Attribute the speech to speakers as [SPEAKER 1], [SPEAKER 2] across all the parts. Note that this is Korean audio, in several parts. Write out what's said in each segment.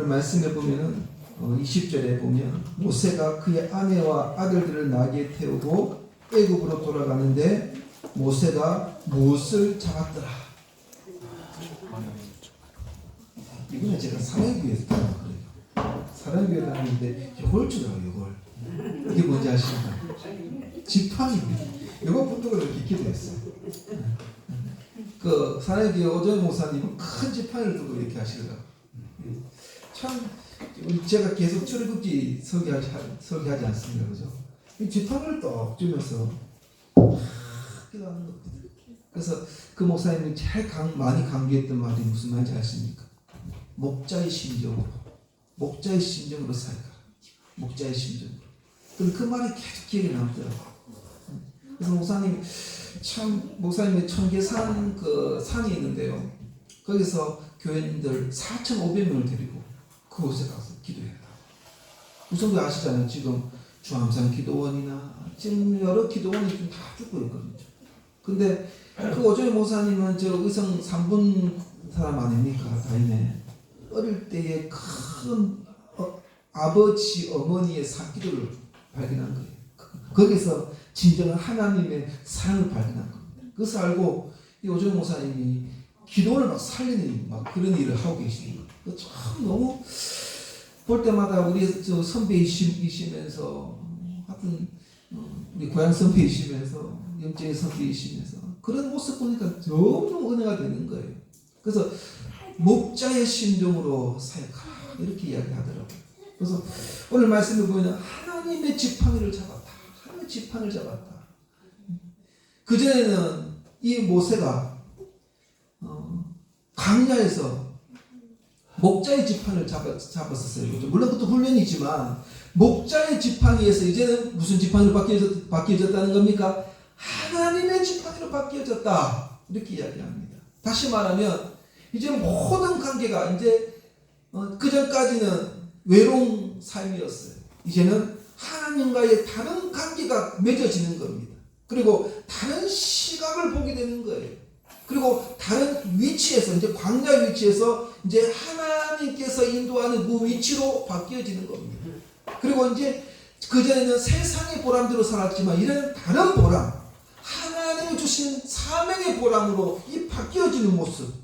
[SPEAKER 1] 오늘 말씀에 보면은 20절에 보면 모세가 그의 아내와 아들들을 나귀에 태우고 애굽으로 돌아가는데 모세가 무엇을 잡았더라. 이거는 제가 사랑교회에서 그래요. 사랑교회 다니는데 이걸 주더라고요. 이걸. 이게 뭔지 아시나요? 지팡이입니다. 이거 분석을 깊게 됐어요. 그 사랑교회 오전 목사님은 큰 지팡이를 들고 이렇게 하시더라고요. 참 제가 계속 출애굽기 설계하지 않습니까, 그죠? 이 지팡이를 떡 주면서 기도하는 겁니다. 그래서 그 목사님이 제일 많이 강조했던 말이 무슨 말인지 아십니까? 목자의 심정으로 살아가라. 목자의 심정으로. 그 말이 계속 기억에 남더라고요. 그래서 목사님의 청계산 그 산이 있는데요. 거기서 교인들 4,500명을 데리고 그곳에 가서 기도해라. 우선 그 아시잖아요. 지금 주암산 기도원이나 지금 여러 기도원이 지금 다 죽고 있거든요. 근데 그 오조의 목사님은 저 의성 3분 사람 아닙니까? 다이네. 어릴 때의 큰 아버지 어머니의 사기도를 발견한 거예요. 거기서 진정한 하나님의 사랑을 발견한 겁니다. 그것을 알고 이 오조의 목사님이 기도를 막 살리는 막 그런 일을 하고 계시는 거예요. 참 너무 볼 때마다 우리 저 선배이시면서 하여튼 우리 고향 선배이시면서 영적인 선배이시면서 그런 모습 보니까 너무 은혜가 되는 거예요. 그래서 목자의 심정으로 사역하라 이렇게 이야기하더라고요. 그래서 오늘 말씀을 보면 하나님의 지팡이를 잡았다. 하나님의 지팡이를 잡았다. 그전에는 이 모세가 광야에서 목자의 지팡이를 잡았었어요. 물론 그것도 훈련이지만 목자의 지팡이에서 이제는 무슨 지팡이로 바뀌어졌다는 겁니까? 하나님의 지팡이로 바뀌어졌다. 이렇게 이야기합니다. 다시 말하면 이제 모든 관계가 이제 그전까지는 외로운 삶이었어요. 이제는 하나님과의 다른 관계가 맺어지는 겁니다. 그리고 다른 시각을 보게 되는 거예요. 그리고 다른 위치에서 이제 광야 위치에서 이제 하나님께서 인도하는 그 위치로 바뀌어지는 겁니다. 그리고 이제 그전에는 세상의 보람대로 살았지만 이런 다른 보람, 하나님이 주신 사명의 보람으로 이 바뀌어지는 모습.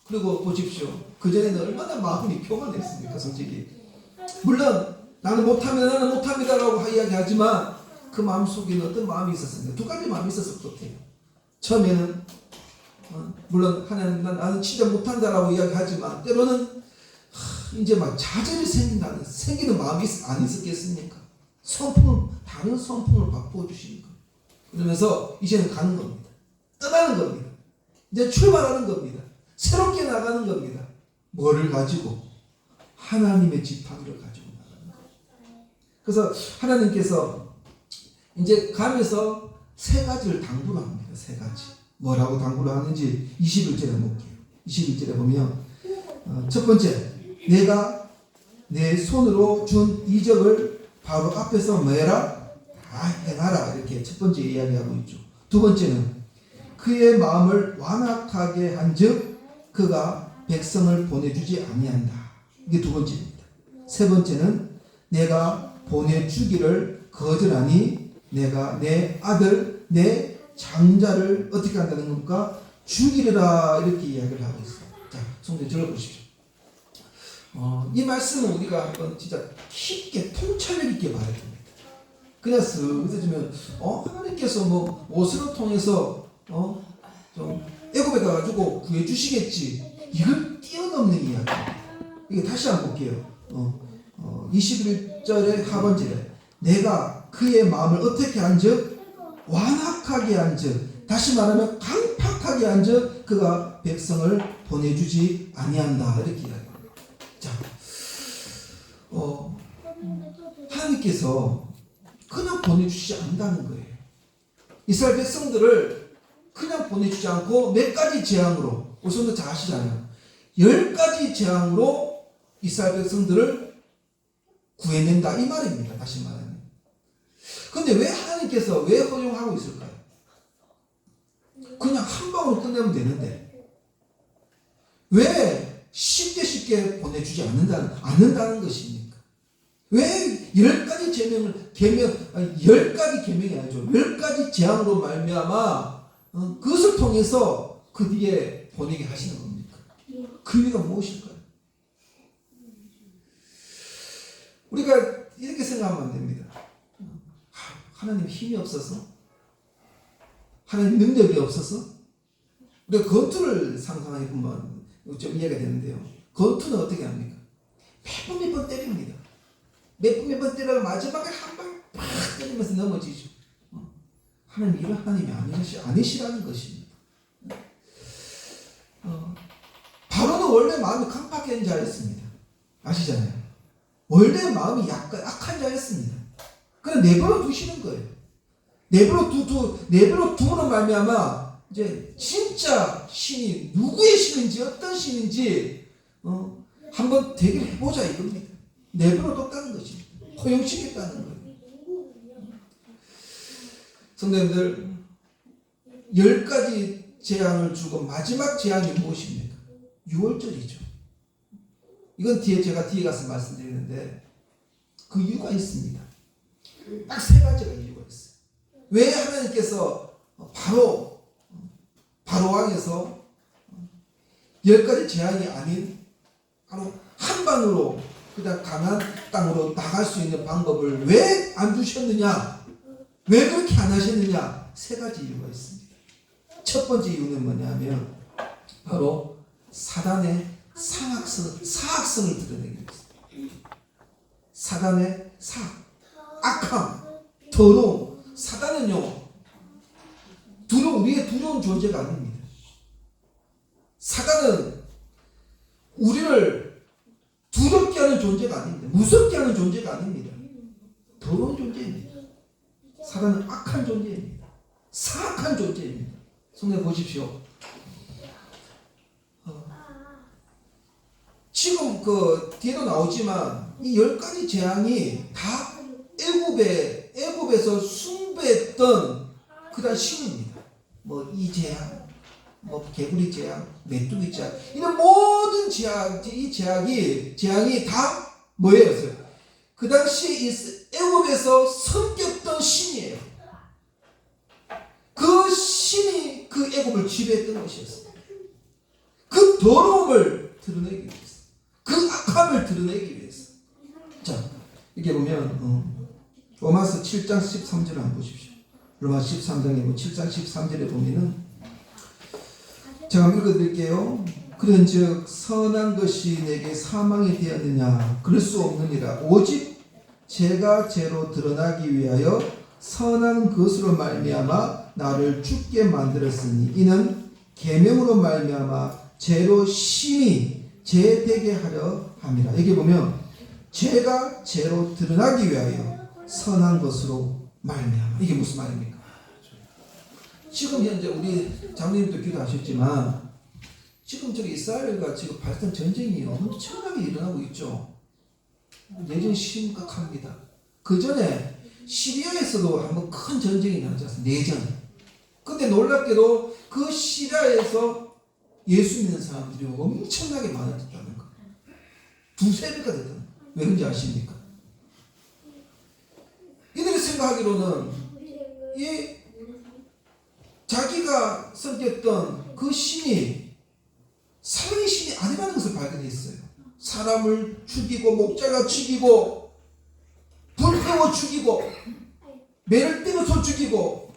[SPEAKER 1] 그리고 보십시오. 그전에는 얼마나 마음이 평안했습니까, 솔직히. 물론 나는 못합니다라고 이야기하지만 그 마음속에는 어떤 마음이 있었습니다. 두 가지 마음이 있었을 것 같아요. 처음에는 물론 하나님 나는 진짜 못한다라고 이야기하지만 때로는 이제 막 좌절이 생기는 마음이 안 있었겠습니까? 다른 성품을 바꾸어 주시는 거예요. 그러면서 이제는 가는 겁니다. 떠나는 겁니다. 이제 출발하는 겁니다. 새롭게 나가는 겁니다. 뭐를 가지고? 하나님의 지팡이를 가지고 나가는 거예요. 그래서 하나님께서 이제 가면서 세 가지를 당부를 합니다. 세 가지. 뭐라고 당부를 하는지 21절에 볼게요. 21절에 보면 첫 번째, 내가 내 손으로 준 이적을 바로 앞에서 뭐해라? 다 행하라. 이렇게 첫 번째 이야기하고 있죠. 두 번째는 그의 마음을 완악하게 한즉 그가 백성을 보내주지 아니한다. 이게 두 번째입니다. 세 번째는 내가 보내주기를 거절하니 내가 내 아들 내 장자를 어떻게 한다는 겁니까? 죽이리라. 이렇게 이야기를 하고 있어요. 자, 성경 들어보십시오. 이 말씀은 우리가 한번 진짜 깊게 통찰력 있게 봐야 됩니다. 그냥 쓱 있어지면 하나님께서 뭐 모세를 통해서 좀 애굽에 가가지고 구해주시겠지. 이걸 뛰어넘는 이야기. 이게 다시 한번 볼게요. 21절의 하반절에 내가 그의 마음을 어떻게 한즉 완악하게 한즉 다시 말하면 강팍하게 한즉 그가 백성을 보내주지 아니한다. 이렇게 이야기합니다. 자, 하나님께서 그냥 보내주시지 않는다는 거예요. 이스라엘 백성들을 그냥 보내주지 않고 몇 가지 재앙으로, 우선도 잘 아시잖아요. 10가지 재앙으로 이스라엘 백성들을 구해낸다 이 말입니다. 다시 말하면. 그런데 왜 하나님께서 왜 허용하고 있을까요? 그냥 한 방으로 끝내면 되는데 왜 쉽게 쉽게 보내주지 않는다는 것입니까? 왜 10가지 열 가지 계명이 아니죠. 10가지 재앙으로 말미암아 그것을 통해서 그 뒤에 보내게 하시는 겁니까? 그 이유가 무엇일까요? 우리가 이렇게 생각하면 안 됩니다. 하나님 힘이 없어서? 하나님 능력이 없어서? 우리가 건투를 상상해 보면 좀 이해가 되는데요. 건투는 어떻게 합니까? 몇 번 때립니다. 몇 번 때려서 마지막에 한 방 팍 때리면서 넘어지죠. 하나님 이런 하나님이 아니시라는 것입니다. 바로는 원래 마음이 강팍한 자였습니다. 아시잖아요. 원래 마음이 악한 자였습니다. 그냥 내버려 두시는 거예요. 내버려 두는 말미암아 이제 진짜 신이 누구의 신인지 어떤 신인지 한번 대결 해보자 이겁니다. 내버려 뒀다는 것입니다. 허용시켰다는 거예요. 성도님들 10가지 재앙을 주고 마지막 재앙이 무엇입니까? 유월절이죠. 이건 제가 뒤에 가서 말씀드리는데 그 이유가 있습니다. 딱 3가지가 이유가 있어요. 왜 하나님께서 바로 왕에서 10가지 재앙이 아닌 바로 한 방으로 그냥 가나안 땅으로 나갈 수 있는 방법을 왜 안 주셨느냐? 왜 그렇게 안 하셨느냐? 3가지 이유가 있습니다. 첫 번째 이유는 뭐냐면 바로 사단의 사악성을 드러내기 위해서. 사단의 악함, 더러움. 사단은요, 우리의 두려운 존재가 아닙니다. 사단은 우리를 두렵게 하는 존재가 아닙니다. 무섭게 하는 존재가 아닙니다. 더러운 존재입니다. 사단은 악한 존재입니다. 사악한 존재입니다. 성경 보십시오. 지금 뒤에도 나오지만 이 10가지 재앙이 다 애굽에서 숭배했던 그다음 신입니다. 이 재앙, 개구리 재앙, 메뚜기 재앙, 이런 모든 재앙이 다 뭐예요? 그 당시 애굽에서 섬겼던 신이에요. 그 신이 그 애굽을 지배했던 것이었어요. 그 더러움을 드러내기 위해서, 그 악함을 드러내기 위해서. 자, 이렇게 보면 로마서 7장 13절을 한번 보십시오. 로마서 13장에 7장 13절에 보면은 제가 한번 읽어드릴게요. 그런즉 선한 것이 내게 사망이 되었느냐? 그럴 수 없느니라. 오직 죄가 죄로 드러나기 위하여 선한 것으로 말미암아 나를 죽게 만들었으니 이는 계명으로 말미암아 죄로 심히 죄되게 하려 함이라. 여기 보면 죄가 죄로 드러나기 위하여 선한 것으로 말미암아. 이게 무슨 말입니까? 지금 현재 우리 장로님도 기도하셨지만 지금 저기 이스라엘과 지금 발생 전쟁이 엄청나게 일어나고 있죠. 예전 심각합니다. 그 전에 시리아에서도 한번 큰 전쟁이 나지 않습니까? 내전. 근데 놀랍게도 그 시리아에서 예수 믿는 사람들이 엄청나게 많아졌다는 거. 2~3배가 됐다는 거. 왜 그런지 아십니까? 이들이 생각하기로는 이 자기가 섬겼던 그 신이 사랑의 신이 아니라는 것을 발견했어요. 사람을 죽이고 목자가 죽이고 불 태워 죽이고 매를 때려서 죽이고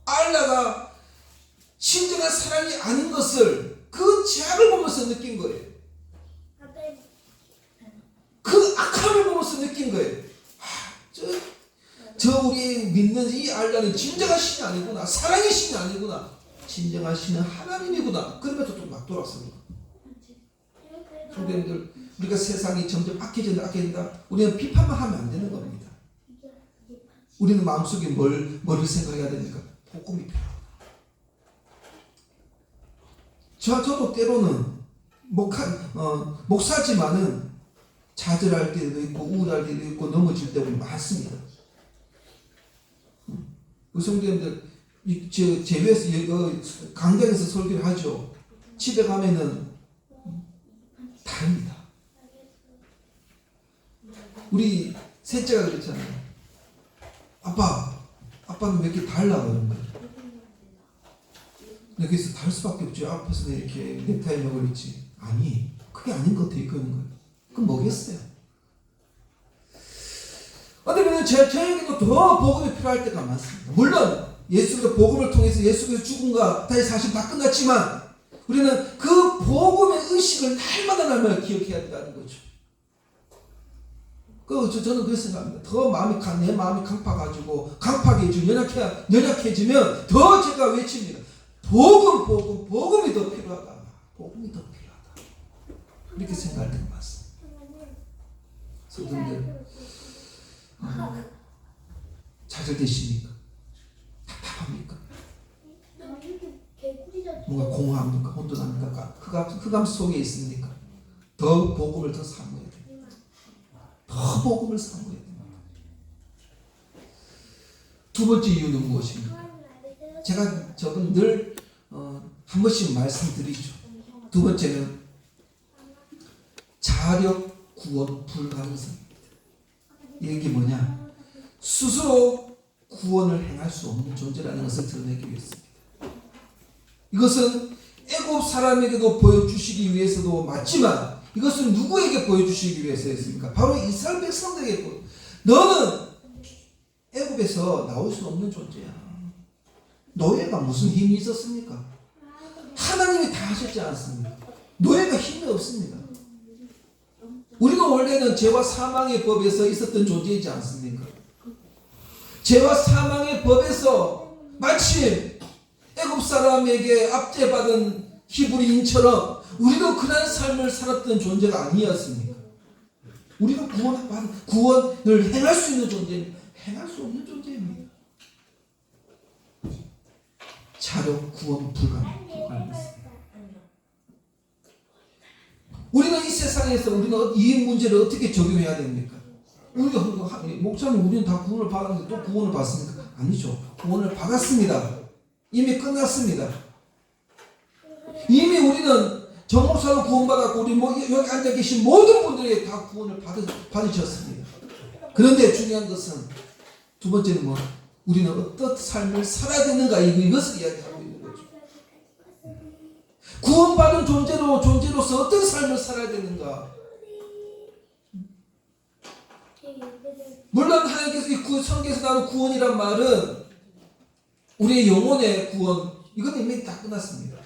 [SPEAKER 1] 알라가 진정한 사랑이 아닌 것을 그 죄악을 보면서 느낀 거예요. 그 악함을 보면서 느낀 거예요. 저 우리 믿는 이 알라는 진정한 신이 아니구나. 사랑의 신이 아니구나. 진정한 신은 하나님이구나. 그러면서 또 막 돌아섭니다. 성도님들, 우리가 세상이 점점 악해진다. 우리는 비판만 하면 안 되는 겁니다. 우리는 마음속에 뭐를 생각해야 됩니까? 복음이 필요하다. 저도 때로는 목사지만은 좌절할 때도 있고 우울할 때도 있고 넘어질 때도 많습니다. 성도님들, 제외에서 강당에서 설교를 하죠. 집에 가면은 다릅니다. 우리 셋째가 그랬잖아요. 아빠는 왜 이렇게 달라 그런 거예요. 그래서 다를 수밖에 없죠. 앞에서 이렇게 넥타이 먹을 있지. 아니, 그게 아닌 것 같아 이거는 거예요. 그럼 뭐겠어요? 어쩌면 저에게도 더 복음이 필요할 때가 많습니다. 물론 예수의 복음을 통해서 예수께서 죽음과 다시 사실 다 끝났지만 우리는 그 복음의 의식을 날마다 기억해야 된다는 거죠. 저는 그렇게 생각합니다. 더 내 마음이 연약해지면 더 제가 외칩니다. 복음이 더 필요하다. 복음이 더 필요하다. 이렇게 생각할 때가 많습니다. 성도님들, 잘 되십니까? 답답합니까? 뭔가 공허합니까? 혼돈합니까? 흑암 속에 있습니까? 더 복음을 더 사모해야 됩니다. 더 복음을 사모해야 됩니다. 두 번째 이유는 무엇입니까? 저는 늘 한 번씩 말씀드리죠. 두 번째는 자력 구원 불가능성입니다. 이게 뭐냐? 스스로 구원을 행할 수 없는 존재라는 것을 드러내기 위해서입니다. 이것은 애굽 사람에게도 보여주시기 위해서도 맞지만 이것은 누구에게 보여주시기 위해서였습니까? 바로 이스라엘 백성들에게 너는 애굽에서 나올 수 없는 존재야. 노예가 무슨 힘이 있었습니까? 하나님이 다 하셨지 않습니까? 노예가 힘이 없습니다. 우리가 원래는 죄와 사망의 법에서 있었던 존재이지 않습니까? 죄와 사망의 법에서 마침 애굽 사람에게 압제받은 히브리인처럼 우리도 그런 삶을 살았던 존재가 아니었습니까? 우리가 구원을 행할 수 있는 존재는 행할 수 없는 존재입니다. 자력 구원 불가능합니다. 우리는 이 세상에서 우리는 이 문제를 어떻게 적용해야 됩니까? 목사님 우리는 다 구원을 받았는데 또 구원을 받습니까? 아니죠. 구원을 받았습니다. 이미 끝났습니다. 이미 우리는 정목사로 구원받았고 우리 여기 앉아 계신 모든 분들이 다 구원을 받으셨습니다. 그런데 중요한 것은 두 번째는 우리는 어떤 삶을 살아야 되는가 이것을 이야기하고 있는 거죠. 구원받은 존재로서 어떤 삶을 살아야 되는가. 물론 하나님께서 이 성경에서 나오는 구원이란 말은 우리의 영혼의 구원 이건 이미 다 끝났습니다.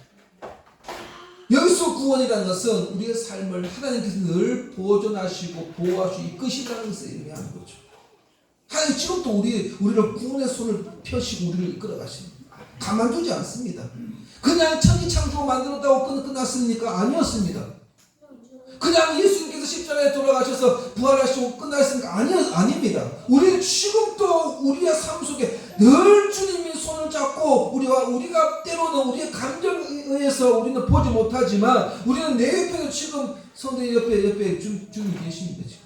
[SPEAKER 1] 여기서 구원이라는 것은 우리의 삶을 하나님께서 늘 보존하시고 보호하시고 이끄시라는 것을 의미하는 거죠. 하나님 지금도 우리를 구원의 손을 펴시고 우리를 이끌어 가십니다. 가만두지 않습니다. 그냥 천지창조 만들었다고 끝났습니까? 아니었습니다. 그냥 예수님께서 십자가에 돌아가셔서 부활하시고 끝났습니까? 아닙니다. 우리는 지금도 우리의 삶 속에 늘 주님의 손을 잡고 우리가 때로는 우리의 감정에 의해서 우리는 보지 못하지만 우리는 내 옆에도 지금 성도님 옆에 주님이 계십니다. 지금.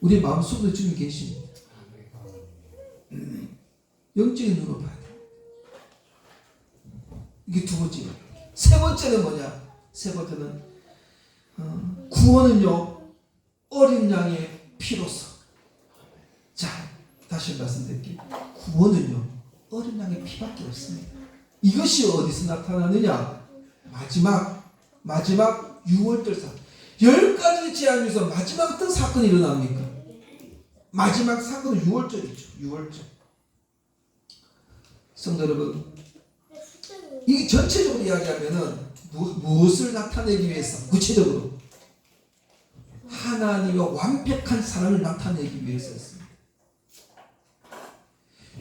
[SPEAKER 1] 우리 마음속에 주님이 계십니다. 영적인 눈으로 봐야 돼요. 이게 두 번째예요. 세 번째는 뭐냐? 세 번째는 구원은요 어린 양의 피로서. 자, 다시 말씀드릴게요. 구원은요 어린 양의 피밖에 없습니다. 이것이 어디서 나타나느냐? 마지막 6월절 사건. 10가지 재앙 중에서 마지막 어떤 사건이 일어납니까? 마지막 사건은 6월절이죠. 6월절. 성도 여러분, 이게 전체적으로 이야기하면은 무엇을 나타내기 위해서? 구체적으로 하나님의 완벽한 사랑을 나타내기 위해서였습니다.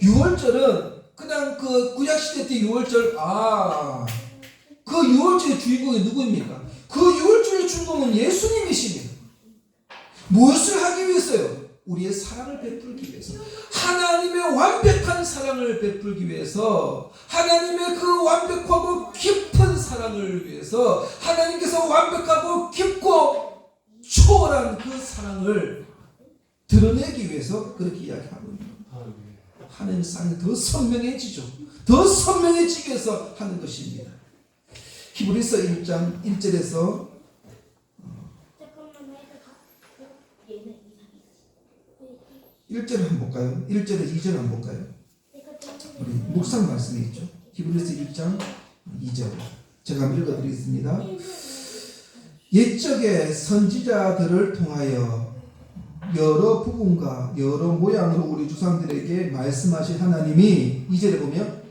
[SPEAKER 1] 6월절은 그냥 그 구약시대 때 6월절 그 6월절의 주인공이 누구입니까? 그 6월절의 주인공은 예수님이십니다. 무엇을 하기 위해서요? 우리의 사랑을 베풀기 위해서, 하나님의 완벽한 사랑을 베풀기 위해서, 하나님의 그 완벽하고 깊은 사랑을 위해서, 하나님께서 완벽하고 깊고 초월한 그 사랑을 드러내기 위해서 그렇게 이야기하고 있는 겁니다. 하나님의 사랑이 더 선명해지죠. 더 선명해지기 위해서 하는 것입니다. 히브리서 1장 1절에서 1절 한번 볼까요? 1절에서 2절 한번 볼까요? 우리 묵상 말씀이 있죠. 히브리서 1장 2절 제가 한번 읽어드리겠습니다. 옛적의 선지자들을 통하여 여러 부분과 여러 모양으로 우리 조상들에게 말씀하신 하나님이 2절에 보면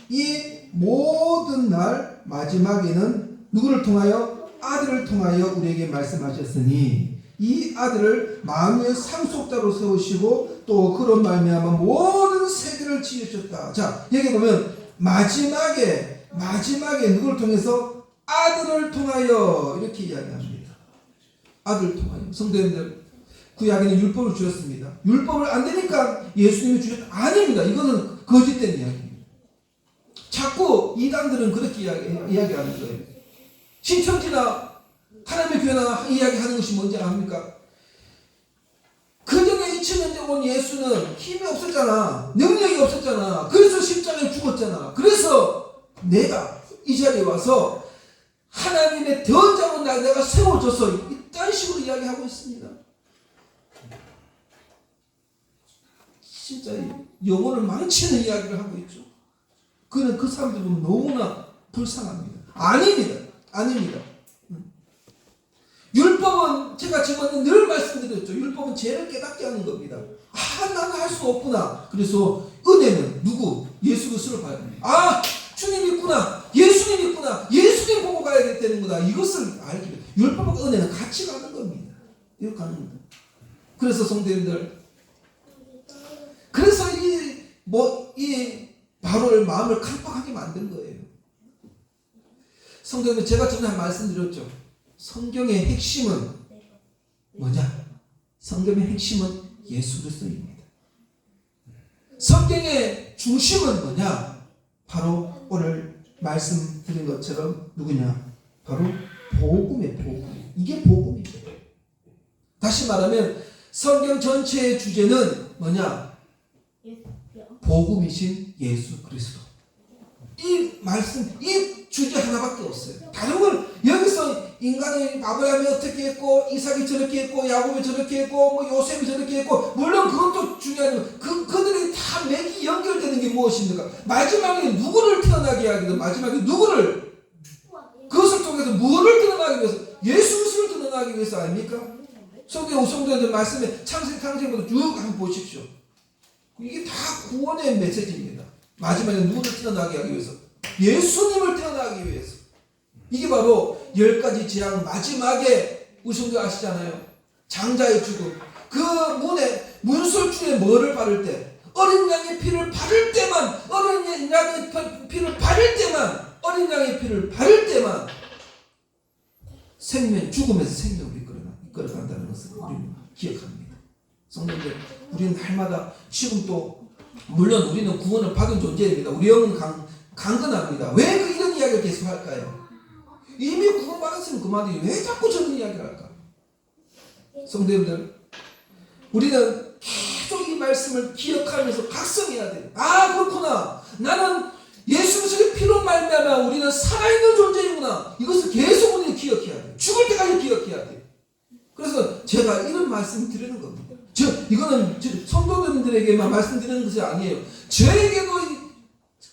[SPEAKER 1] 이 모든 날 마지막에는 누구를 통하여? 아들을 통하여 우리에게 말씀하셨으니 이 아들을 만유의 상속자로 세우시고 또 그런 말미암아 모든 세계를 지으셨다. 자, 여기 보면 마지막에 누구를 통해서? 아들을 통하여 이렇게 이야기합니다. 아들을 통하여. 성도님들, 구약에는 율법을 주셨습니다. 율법을 안 되니까 예수님이 주셨다. 아닙니다. 이거는 거짓된 이야기입니다. 자꾸 이단들은 그렇게 이야기하는 거예요. 신천지나 하나님의 교회나 이야기하는 것이 뭔지 압니까? 그전에 2000년 온 예수는 힘이 없었잖아. 능력이 없었잖아. 그래서 십자가에 죽었잖아. 그래서 내가 이 자리에 와서 하나님의 대언자로 내가 세워줘서 이딴 식으로 이야기하고 있습니다. 진짜 영혼을 망치는 이야기를 하고 있죠. 그는 그 사람들 보면 너무나 불쌍합니다. 아닙니다. 율법은 제가 지금 늘 말씀드렸죠. 율법은 죄를 깨닫게 하는 겁니다. 나는 할 수 없구나. 그래서 은혜는 누구? 예수 그리스도를 봐야 됩니다. 주님 있구나. 예수님 있구나. 예수님 보고 가야 되는구나. 이것을 알게 됩니다. 율법과 은혜는 같이 가는 겁니다. 이렇게 가는 겁니다. 그래서 성도님들, 그래서 이 바로의 마음을 깜빡하게 만든 거예요. 성도님들, 제가 전에 말씀드렸죠. 성경의 핵심은 뭐냐? 성경의 핵심은 예수 그리스도입니다. 성경의 중심은 뭐냐? 바로 오늘 말씀드린 것처럼 누구냐? 바로 복음의 복음. 이게 복음이죠. 다시 말하면 성경 전체의 주제는 뭐냐? 복음이신 예수 그리스도. 이 말씀, 이 주제 하나밖에 없어요. 다른 걸 여기서 인간이 아브라함이 어떻게 했고, 이삭이 저렇게 했고, 야곱이 저렇게 했고, 뭐 요셉이 저렇게 했고, 물론 그것도 중요하지만 그들이 다 맥이 연결되는 게 무엇입니까? 마지막에 누구를 태어나게 하기도, 마지막에 누구를, 그것을 통해서 무엇을 드러나기 위해서? 예수 그리스도를 드러나기 위해서 아닙니까? 성도님들 말씀에 창세부터 쭉 한번 보십시오. 이게 다 구원의 메시지입니다. 마지막에 누구를 태어나게 하기 위해서? 예수님을 태어나기 위해서. 이게 바로 10가지 재앙 마지막에 우승도 아시잖아요. 장자의 죽음. 그 문설주에 뭐를 바를 때? 어린 양의 피를 바를 때만, 어린 양의 피를 바를 때만 죽음에서 생명을 이끌어간다는 것을 우리는 기억합니다. 성도님들, 우리는 날마다 지금 또 물론 우리는 구원을 받은 존재입니다. 우리 영은 강건합니다. 왜 이런 이야기를 계속 할까요? 이미 구원받았으면 그만이에요. 왜 자꾸 저런 이야기를 할까? 성도님들, 우리는 계속 이 말씀을 기억하면서 각성해야 돼요. 그렇구나. 나는 예수 그리스도의 피로 말미암아 우리는 살아있는 존재이구나. 이것을 계속 우리는 기억해야 돼요. 죽을 때까지 기억해야 돼요. 그래서 제가 이런 말씀을 드리는 겁니다. 이거는 성도들에게만 말씀드리는 것이 아니에요. 저에게도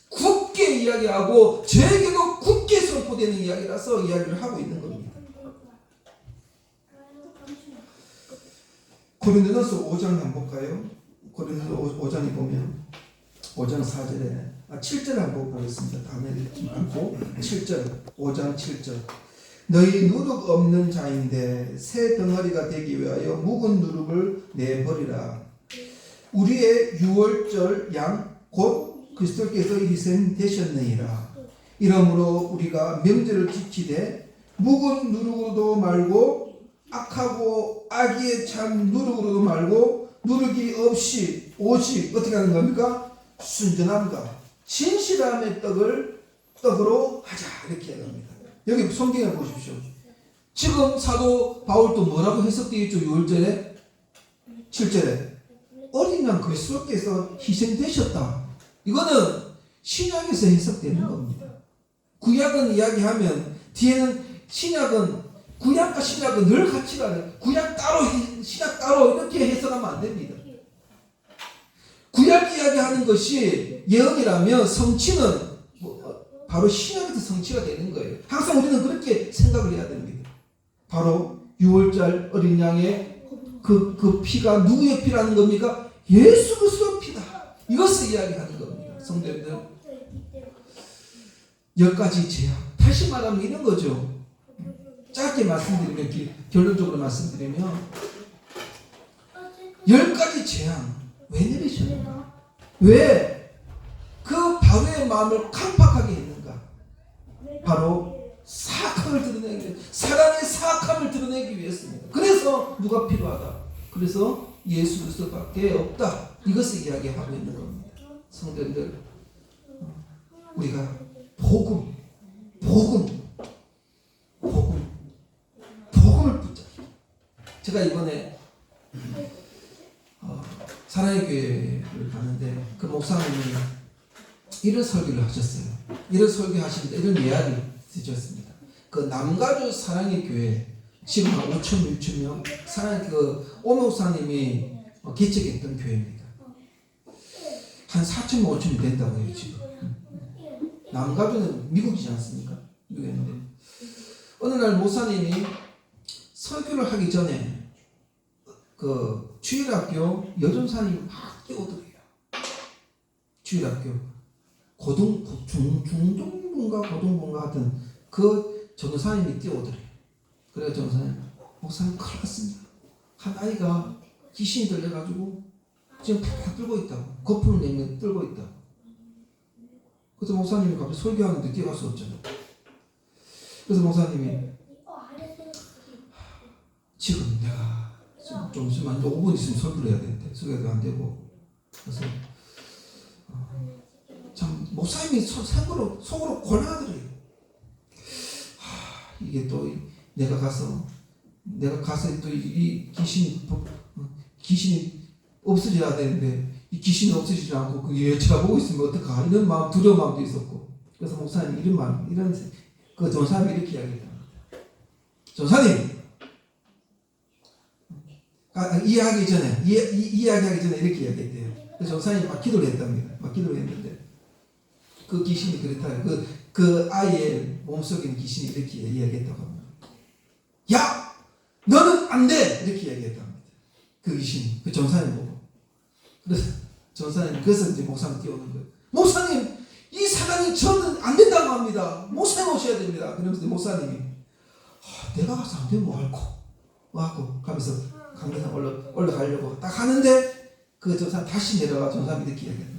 [SPEAKER 1] 굳게 이야기하고 저에게도 굳게 선포되는 이야기라서 이야기를 하고 있는 겁니다. 고린도전서 5장 한번 볼까요? 고린도전서 5장에 보면 5장 4절에 7절 한번 보겠습니다. 다음에 읽지 않고 7절 5장 7절 너희 누룩 없는 자인데 새 덩어리가 되기 위하여 묵은 누룩을 내버리라. 우리의 유월절 양 곧 그리스도께서 희생되셨느니라. 이러므로 우리가 명절을 지키되 묵은 누룩으로도 말고 악하고 악의에 찬 누룩으로도 말고 누룩이 없이 오직 어떻게 하는 겁니까? 순전함과 진실함의 떡으로 하자 이렇게 합니다. 여기 성경에 보십시오. 지금 사도 바울도 뭐라고 해석되어 있죠? 6절에 7절에 어린 양 그리스도께서 희생되셨다. 이거는 신약에서 해석되는 겁니다. 구약은 이야기하면 뒤에는 신약은 구약과 신약은 늘 같이 가요. 구약 따로 신약 따로 이렇게 해석하면 안 됩니다. 구약 이야기하는 것이 예언이라면 성취는 바로 신약에서 성취가 되는 거예요. 항상 우리는 그렇게 생각을 해야 됩니다. 바로 6월절 어린 양의 그 피가 누구의 피라는 겁니까? 예수 그리스도의 피다. 이것을 이야기하는 겁니다. 성도님들, 10가지 죄악. 다시 말하면 이런 거죠. 짧게 말씀드리면, 결론적으로 말씀드리면 10가지 재앙 왜 내리셨는가? 왜 그 바로의 마음을 강팍하게 했는가? 바로 사악함을 드러내기 위해, 사랑의 사악함을 드러내기 위해서입니다. 그래서 누가 필요하다? 그래서 예수 그리스도밖에 없다. 이것을 이야기하고 있는 겁니다. 성도님들, 우리가 복음을 붙잡고. 제가 이번에 사랑의 교회를 가는데 그 목사님이 이런 설교를 하셨어요. 이런 설교하시는데 이런 이야기를 드렸습니다. 그 남가주 사랑의 교회 지금 한 5천, 6천 명 사랑의 오 목사님이 개척했던 교회입니다. 한 4천, 5천이 된다고 해요 지금. 남가주는 미국이지 않습니까? 미국인데 어느 날 목사님이 설교를 하기 전에 그 주일학교 여전사님이 막 뛰어오더래요. 주일학교 중동부인가 고등부인가 하여튼 그 전도사님이 뛰어오더래요. 그래서 전도사님, 목사님 큰일 났습니다. 한 아이가 귀신이 들려가지고 지금 다 떨고 있다고. 거품을 내면 떨고 있다고. 그래서 목사님이 갑자기 설교하는데 뛰어갈 수 없잖아요. 그래서 목사님이 지금 내가 좀 있으면 5분 있으면 설교를 해야 되는데 설교가 안 되고, 그래서 참 목사님이 속으로 곤란하더래요. 이게 또 내가 가서 또 이 귀신이 없어져야 되는데 이 귀신이 없어지지 않고 그게 제가 보고 있으면 어떡하, 이런 마음, 두려운 마음도 있었고. 그래서 목사님 그 전사님이 이렇게 이야기했답니다. 전사님, 이야기하기 전에 이렇게 이야기했대요. 그래서 전사님이 막 기도를 했답니다. 막 기도를 했는데 그 귀신이 그렇다. 그 아이의 몸속에 있는 귀신이 이렇게 이야기했다고 합니다. 야, 너는 안 돼! 이렇게 이야기했답니다. 그 귀신이, 그 전사님 보고. 그래서 전사님, 그래서 이제 목사님 뛰어오는 거예요. 목사님, 이 사람이 저는 안 된다고 합니다. 목사님 오셔야 됩니다. 그러면서 목사님이 내가 가서 안 되면 뭐 하고 가면서 강대상 올라가려고 딱 하는데 그 전사님 다시 내려가 전사님이 이렇게 이야기해요.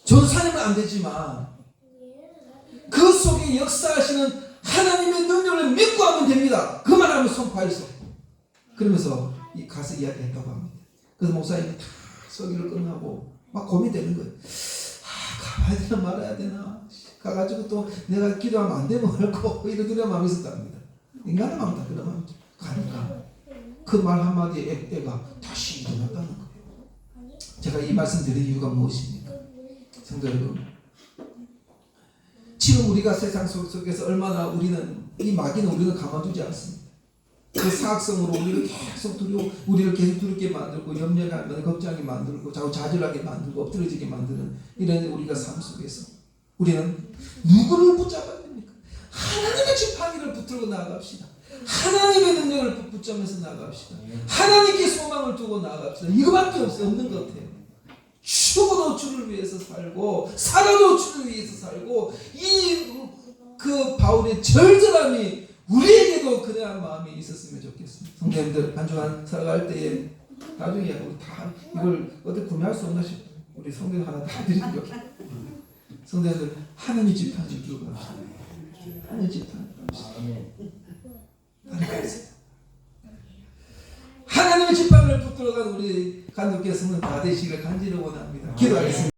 [SPEAKER 1] 전사님은 안 되지만 그 속에 역사하시는 하나님의 능력을 믿고 하면 됩니다. 그 말하면 선포하였어. 그러면서 가서 이야기했다고 합니다. 그래서 목사님이 다 설교를 끝나고 막 고민되는 거예요. 가봐야 되나 말아야 되나. 가가지고 또 내가 기도하면 안 되면 말고 이런 두려운 마음이 있었답니다. 인간의 마음 다 그런 마음이죠. 가니까 그 말 한마디에 애가 다시 일어났다는 거예요. 제가 이 말씀 드린 이유가 무엇입니까? 성도 여러분, 지금 우리가 세상 속에서 얼마나 우리는 가만두지 않습니다. 그 사악성으로 우리를 계속 두렵게 만들고 염려하게 만들고 걱정하게 만들고 좌절하게 만들고 엎드려지게 만드는 이런 우리가 삶 속에서 우리는 누구를 붙잡아야 됩니까? 하나님의 지팡이를 붙들고 나아갑시다. 하나님의 능력을 붙잡으면서 나아갑시다. 하나님께 소망을 두고 나아갑시다. 이거밖에 없는 것 같아요. 죽어도 주를 위해서 살고 살아도 주를 위해서 살고 그 바울의 절절함이 우리에게도 그러한 마음이 있었으면 좋겠습니다. 성도님들, 한 주간 살아갈 때에 나중에 우리 다 이걸 어디 구매할 수 없나 싶어요. 우리 성경 하나 다 드리는 거. 성도님들, 하나님의 지팡이를 들고 갑시다. 하나님의 지팡이를 갑시다. 하나님의 지팡이를 붙들어간 우리 간독교성은 다 되시기를 간절히 원합니다. 기도하겠습니다.